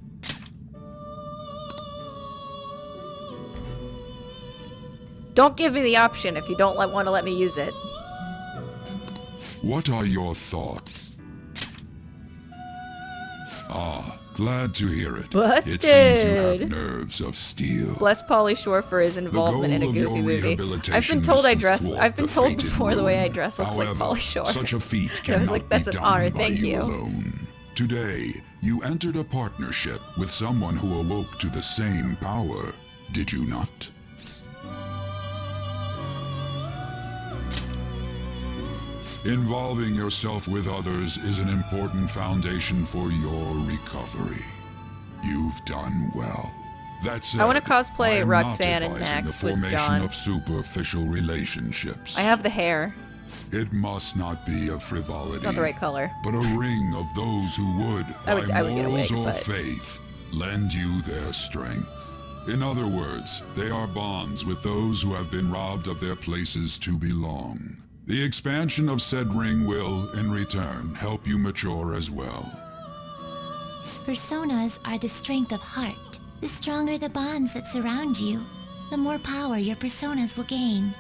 Don't give me the option if you don't want to let me use it. What are your thoughts? Ah, glad to hear it. Busted. It seems you have nerves of steel. Bless Pauly Shore for his involvement in a Goofy movie. I've been told I've been told before the way I dress looks like Pauly Shore. Such a feat I was cannot like, that's be an done honor, by thank you. alone. Today, you entered a partnership with someone who awoke to the same power, did you not? Involving yourself with others is an important foundation for your recovery. You've done well. That said, I want to cosplay am Roxanne not and advising Max the with formation John. of superficial relationships. I have the hair. It must not be a frivolity. It's not the right color. But a ring of those who would, I would by get a morals wig, or but- faith, lend you their strength. In other words, they are bonds with those who have been robbed of their places to belong. The expansion of said ring will, in return, help you mature as well. Personas are the strength of heart. The stronger the bonds that surround you, the more power your personas will gain.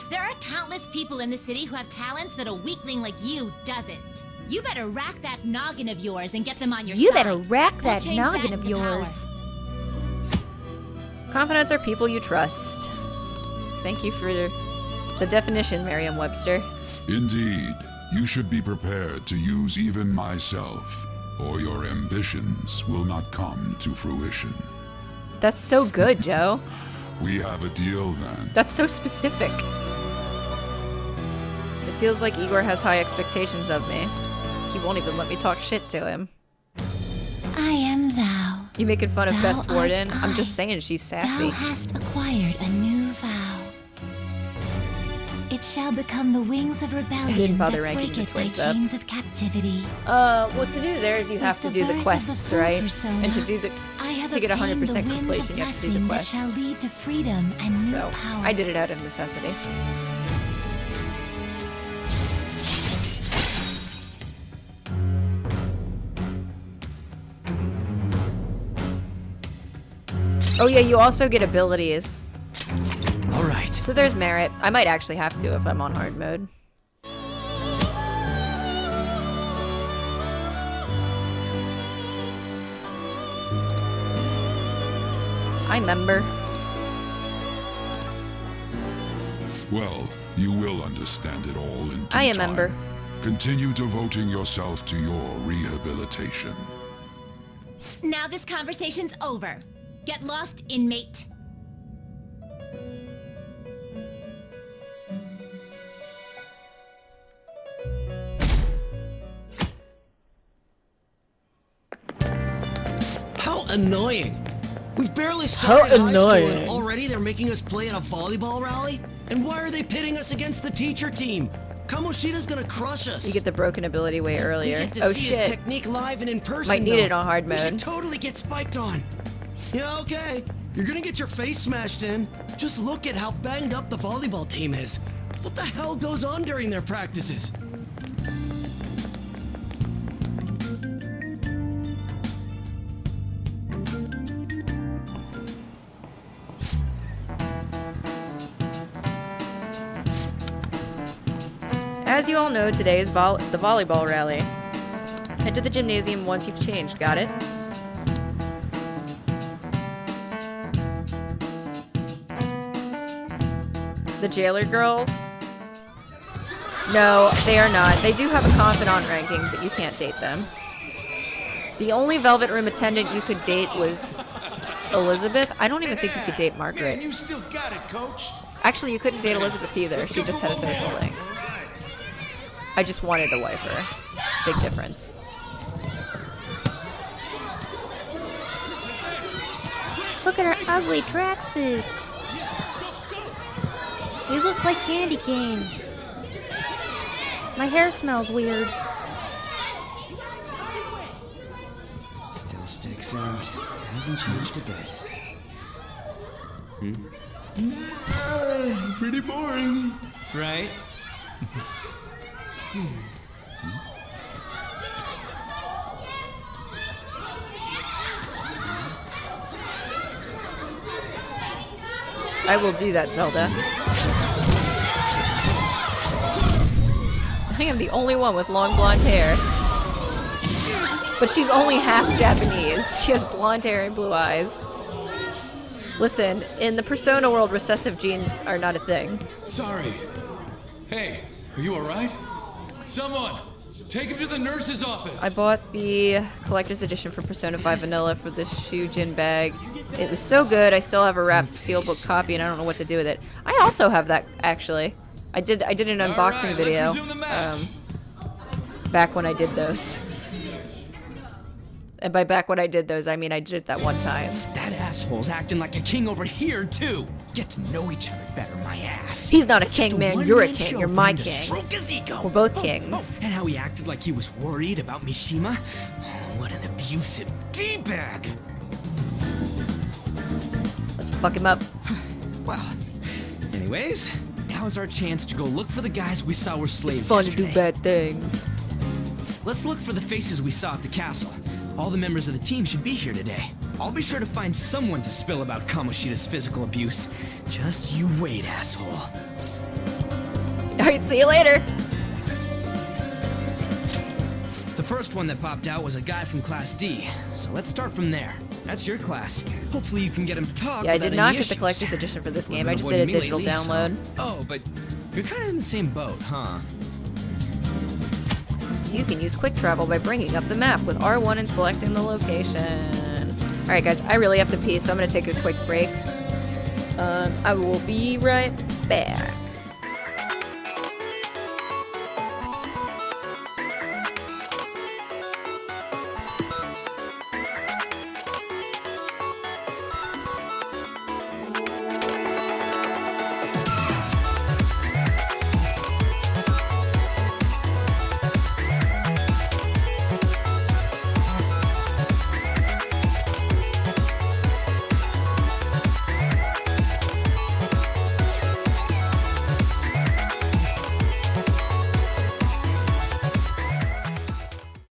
There are countless people in the city who have talents that a weakling like you doesn't. You better rack that noggin of yours and get them on your side. You better rack We'll that change noggin that of into power. yours. Confidants are people you trust. Thank you for the definition, Merriam-Webster. Indeed, you should be prepared to use even myself, or your ambitions will not come to fruition. That's so good, Joe. We have a deal then. That's so specific. It feels like Igor has high expectations of me. He won't even let me talk shit to him. I am thou. You making fun of Thou Best art Warden? I'm I. just saying she's Thou sassy. hast acquired a new vow. It shall become the wings of rebellion bother that ranking the breaketh thy twins up. chains of captivity. What to do there is you have to With do the birth of a quests, full right? persona, And to do the I have to get 100% obtained the winds completion, of you have to do the blessing quests. that shall lead to freedom and new So power. I did it out of necessity. Oh yeah, you also get abilities. Alright. So there's merit. I might actually have to if I'm on hard mode. I remember. Well, you will understand it all in due I time. remember. Continue devoting yourself to your rehabilitation. Now this conversation's over. Get lost, inmate. How annoying! We've barely started high school and already they're making us play at a volleyball rally? And why are they pitting us against the teacher team? Kamoshida's gonna crush us. You get the broken ability way We earlier. get to Oh see his shit. technique live and in person. Might need though. it on hard We should mode. totally get spiked on. Yeah, okay. You're gonna get your face smashed in. Just look at how banged up the volleyball team is. What the hell goes on during their practices? As you all know, today is the volleyball rally. Head to the gymnasium once you've changed, got it? The jailer girls? No, they are not. They do have a confidant ranking, but you can't date them. The only Velvet Room attendant you could date was Elizabeth. I don't even think you could date Margaret. Man, you still got it, coach. Actually, you couldn't date Elizabeth either. She just had a social link. I just wanted to wife her. Big difference. Look at our ugly tracksuits. We look like candy canes. My hair smells weird. Still sticks out. Hasn't changed a bit. Pretty boring. Right? I will do that, Zelda. I am the only one with long blonde hair. But she's only half Japanese. She has blonde hair and blue eyes. Listen, in the Persona world, recessive genes are not a thing. Sorry. Hey, are you alright? Someone, take him to the nurse's office. I bought the collector's edition for Persona 5 Vanilla for the Shujin bag. It was so good, I still have a wrapped steelbook copy and I don't know what to do with it. I also have that, actually. I did an unboxing video back when I did those. And by back when I did those, I mean I did it that one time. That asshole's acting like a king over here, too. Get to know each other better, my ass. He's not a It's king, just man. one-man You're a show king. You're for my him to king. stroke his ego. We're both kings. And how he acted like he was worried about Mishima. Oh, what an abusive D-bag. Let's fuck him up. Well, anyways, now's our chance to go look for the guys we saw were slaves It's fun to yesterday. do bad things. Let's look for the faces we saw at the castle. All the members of the team should be here today. I'll be sure to find someone to spill about Kamoshida's physical abuse. Just you wait, asshole. Alright, see you later. The first one that popped out was a guy from Class D, so let's start from there. That's your class. Hopefully you can get him to talk. Yeah, I did not get the issues. collector's edition for this We've game. been I just did a avoiding me digital lately, so- download. Oh, but you're kind of in the same boat, huh? You can use quick travel by bringing up the map with R1 and selecting the location. Alright guys, I really have to pee, so I'm gonna take a quick break. I will be right back.